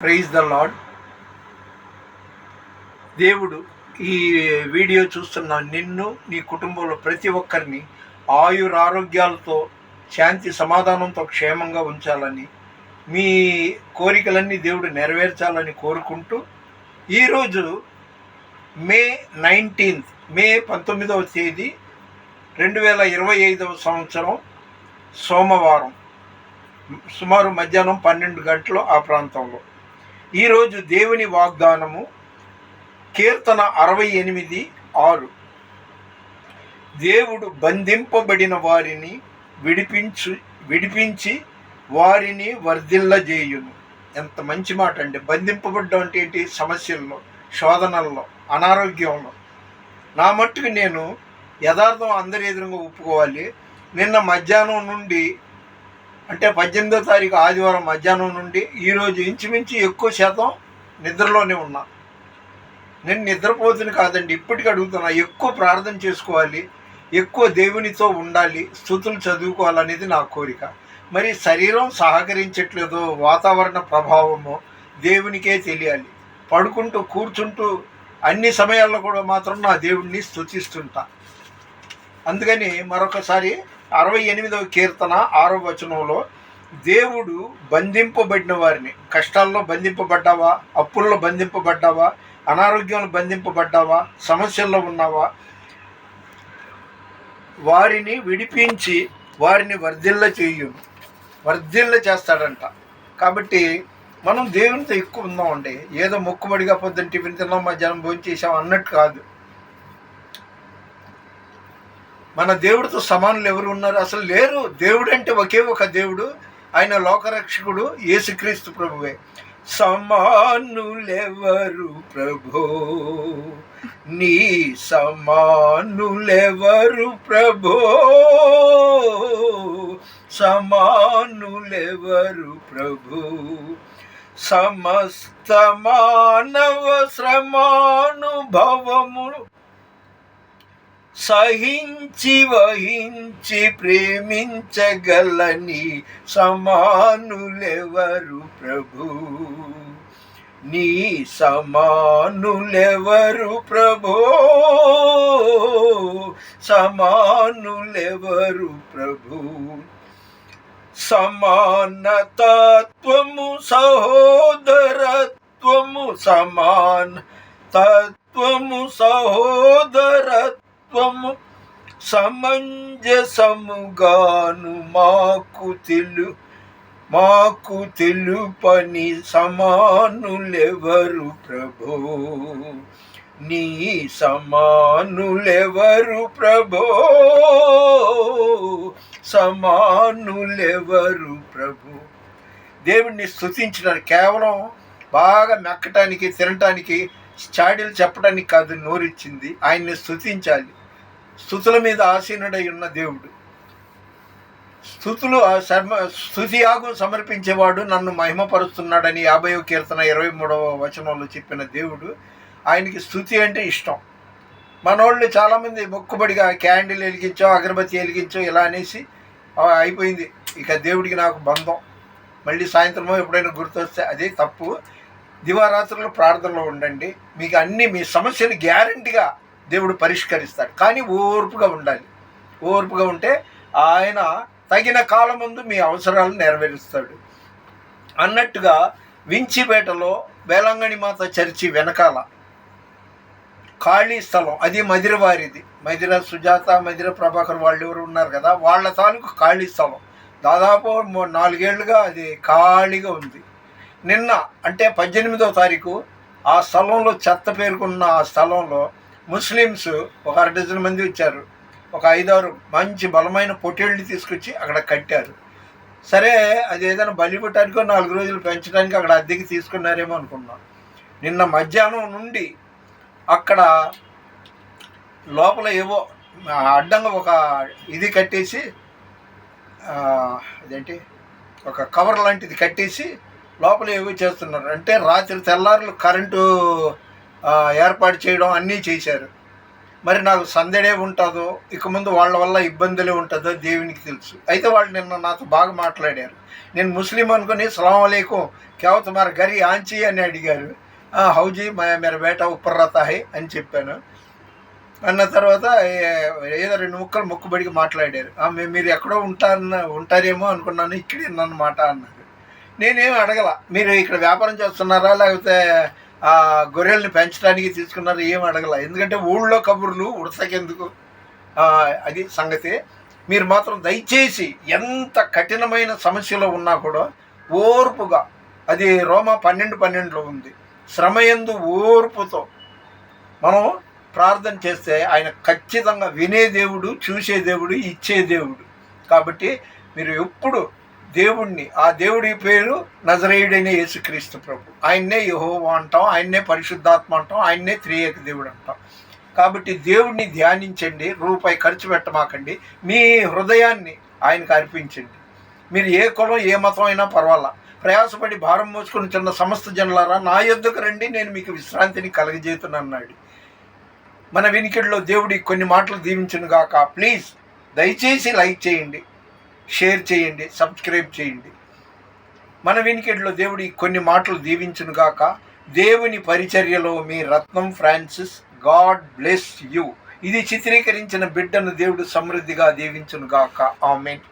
Praise the lord. దేవుడు ఈ video చూస్తున్న నిన్ను, నీ కుటుంబంలో ప్రతి ఒక్కరిని ఆయురారోగ్యాలతో, శాంతి సమాధానంతో క్షేమంగా ఉంచాలని, మీ కోరికలన్నీ దేవుడు నెరవేర్చాలని కోరుకుంటూ, ఈరోజు మే 19వ తేదీ 2025వ సంవత్సరం సోమవారం, సుమారు మధ్యాహ్నం 12 గంటలు ఆ ప్రాంతంలో. ఈరోజు దేవుని వాగ్దానము కీర్తన 68:6. దేవుడు బంధింపబడిన వారిని విడిపించి వారిని వర్ధిల్లజేయును. ఎంత మంచి మాట అండి. బంధింపబడ్డం అంటే ఏంటి? సమస్యల్లో, శోధనల్లో, అనారోగ్యంలో. నా మట్టుకు నేను యథార్థం అందరి ఎదురుగా ఒప్పుకోవాలి. నిన్న మధ్యాహ్నం నుండి, అంటే 18వ తారీఖు ఆదివారం మధ్యాహ్నం నుండి ఈరోజు ఇంచుమించు ఎక్కువ శాతం నిద్రలోనే ఉన్నా. నేను నిద్రపోతుంది కాదండి, ఇప్పటికీ అడుగుతున్నా. ఎక్కువ ప్రార్థన చేసుకోవాలి, ఎక్కువ దేవునితో ఉండాలి, స్తుతులు చదువుకోవాలనేది నా కోరిక. మరి శరీరం సహకరించట్లేదో, వాతావరణ ప్రభావమో దేవునికే తెలియాలి. పడుకుంటూ కూర్చుంటూ అన్ని సమయాల్లో కూడా మాత్రం నా దేవుడిని స్తుతిస్తుంటా. అందుకని మరొకసారి 68వ కీర్తన 6వ వచనంలో, దేవుడు బంధింపబడిన వారిని, కష్టాల్లో బంధింపబడ్డావా, అప్పుల్లో బంధింపబడ్డావా, అనారోగ్యంలో బంధింపబడ్డావా, సమస్యల్లో ఉన్నావా, వారిని విడిపించి వారిని వర్ధిల్ల చేస్తాడంట. కాబట్టి మనం దేవునితో ఎక్కువ ఉందామండి. ఏదో మొక్కుబడిగా పొద్దున్న టిఫిన్ తిన్నాం, మధ్యాహ్నం భోజనం చేసాం అన్నట్టు కాదు. మన దేవుడితో సమానులు ఎవరు ఉన్నారు? అసలు లేరు. దేవుడు అంటే ఒకే ఒక దేవుడు, ఆయన లోకరక్షకుడు యేసుక్రీస్తు ప్రభువే. సమానులెవరు ప్రభో, నీ సమానులెవరు ప్రభో, సమానులెవరు ప్రభు. సమస్త మానవ శ్రమానుభవము సహించి వహించి ప్రేమించగలని సమానులెవరు ప్రభు, నీ సమానులెవరు ప్రభో, సమానులెవరు ప్రభు. సమానతత్వము సహోదరత్వము, సమానతత్వము సహోదరత్వము సమంజసముగాను మాకు తెలుపని సమానులెవరు ప్రభో, నీ సమానులెవరు ప్రభో, సమానులెవరు ప్రభు. దేవుడిని స్తుతించడానికి, కేవలం బాగా మెక్కటానికి, తినటానికి, చాడీలు చెప్పడానికి కాదు నోరిచ్చింది. ఆయన్ని స్తుతించాలి. స్తుతుల మీద ఆసీనుడై ఉన్న దేవుడు. స్తుతి యాగం సమర్పించేవాడు నన్ను మహిమపరుస్తున్నాడని 50వ కీర్తన 23వ వచనంలో చెప్పిన దేవుడు. ఆయనకి స్తుతి అంటే ఇష్టం. మనోళ్ళు చాలామంది మొక్కుబడిగా క్యాండిల్ వెలిగించో, అగరబత్తి వెలిగించో ఇలా అనేసి అయిపోయింది. ఇక దేవుడికి నాకు బంధం, మళ్ళీ సాయంత్రమో ఎప్పుడైనా గుర్తొస్తే అదే తప్పు. దివారాత్రులు ప్రార్థనలో ఉండండి. మీకు అన్ని మీ సమస్యలు గ్యారంటీగా దేవుడు పరిష్కరిస్తాడు. కానీ ఓర్పుగా ఉండాలి. ఓర్పుగా ఉంటే ఆయన తగిన కాలం ముందు మీ అవసరాలు నెరవేరుస్తాడు. అన్నట్టుగా వించిపేటలో వేలంగణి మాత చర్చి వెనకాల ఖాళీ స్థలం, అది మదిర వారిది. మదిర సుజాత, మదిర ప్రభాకర్ వాళ్ళు ఎవరు ఉన్నారు కదా, వాళ్ళ తాలూకు ఖాళీ స్థలం. దాదాపు 4 ఏళ్ళుగా అది ఖాళీగా ఉంది. నిన్న అంటే 18వ తారీఖు ఆ స్థలంలో, చెత్త పేరుకున్న ఆ స్థలంలో ముస్లిమ్స్ ఒక 1/2 డజన్ మంది వచ్చారు. ఒక 5-6 మంచి బలమైన పొట్టేళ్ళని తీసుకొచ్చి అక్కడ కట్టారు. సరే, అది ఏదైనా బలిపట్టానికో 4 రోజులు పెంచడానికి అక్కడ అద్దెకి తీసుకున్నారేమో అనుకున్నాం. నిన్న మధ్యాహ్నం నుండి అక్కడ లోపల ఏవో అడ్డంగా ఒక ఇది కట్టేసి, అదేంటి ఒక కవర్ లాంటిది కట్టేసి లోపల ఏవో చేస్తున్నారు. అంటే రాత్రి తెల్లారులు కరెంటు ఏర్పాటు చేయడం అన్నీ చేశారు. మరి నాకు సందడే ఉంటుందో ఇక ముందు వాళ్ళ వల్ల ఇబ్బందులే ఉంటుందో దేవునికి తెలుసు. అయితే వాళ్ళు నిన్న నాతో బాగా మాట్లాడారు. నేను ముస్లిం అనుకుని సలాం అలైకుం క్యా తుమారా గరి ఆంచి అని అడిగారు. హౌజీ మేరా బేటా ఉప్పర్ రతా హై అని చెప్పాను. అన్న తర్వాత ఏదో 2 ముక్కలు మొక్కుబడికి మాట్లాడారు. మీరు ఎక్కడో ఉంటారేమో అనుకున్నాను, ఇక్కడే అన్నమాట అన్నారు. నేనేం అడగల, మీరు ఇక్కడ వ్యాపారం చేస్తున్నారా లేకపోతే గొర్రెల్ని పెంచడానికి తీసుకున్నారా, ఏం అడగల. ఎందుకంటే ఊళ్ళో కబుర్లు ఉడతకెందుకు, అది సంగతి. మీరు మాత్రం దయచేసి ఎంత కఠినమైన సమస్యలో ఉన్నా కూడా ఓర్పుగా, అది రోమా 12:12లో ఉంది, శ్రమయందు ఓర్పుతో మనం ప్రార్థన చేస్తే ఆయన ఖచ్చితంగా వినే దేవుడు, చూసే దేవుడు, ఇచ్చే దేవుడు. కాబట్టి మీరు ఎప్పుడు దేవుణ్ణి, ఆ దేవుడి పేరు నజరేయుడైన యేసుక్రీస్తు ప్రభు, ఆయన్నే యెహోవా అంటాం, ఆయన్నే పరిశుద్ధాత్మ అంటాం, ఆయన్నే త్రియేక దేవుడు అంటాం. కాబట్టి దేవుడిని ధ్యానించండి, రూపాయి ఖర్చు పెట్టమాకండి, మీ హృదయాన్ని ఆయనకు అర్పించండి. మీరు ఏ కులం ఏ మతం అయినా పర్వాలా, ప్రయాసపడి భారం మోసుకొని చిన్న సమస్త జనులారా నా యొద్దకు రండి, నేను మీకు విశ్రాంతిని కలగజేతునన్నాడు. మన వినికిడిలో దేవుడి కొన్ని మాటలు దీవించును గాక. ప్లీజ్ దయచేసి లైక్ చేయండి, షేర్ చేయండి, సబ్స్క్రైబ్ చేయండి. మన వినికిడిలో దేవుడి కొన్ని మాటలు దీవించును గాక. దేవుని పరిచర్యలో మీ రత్నం ఫ్రాన్సిస్. God bless you. ఇది చిత్రీకరించిన బిడ్డను దేవుడు సమృద్ధిగా దీవించును గాక. ఆమేన్.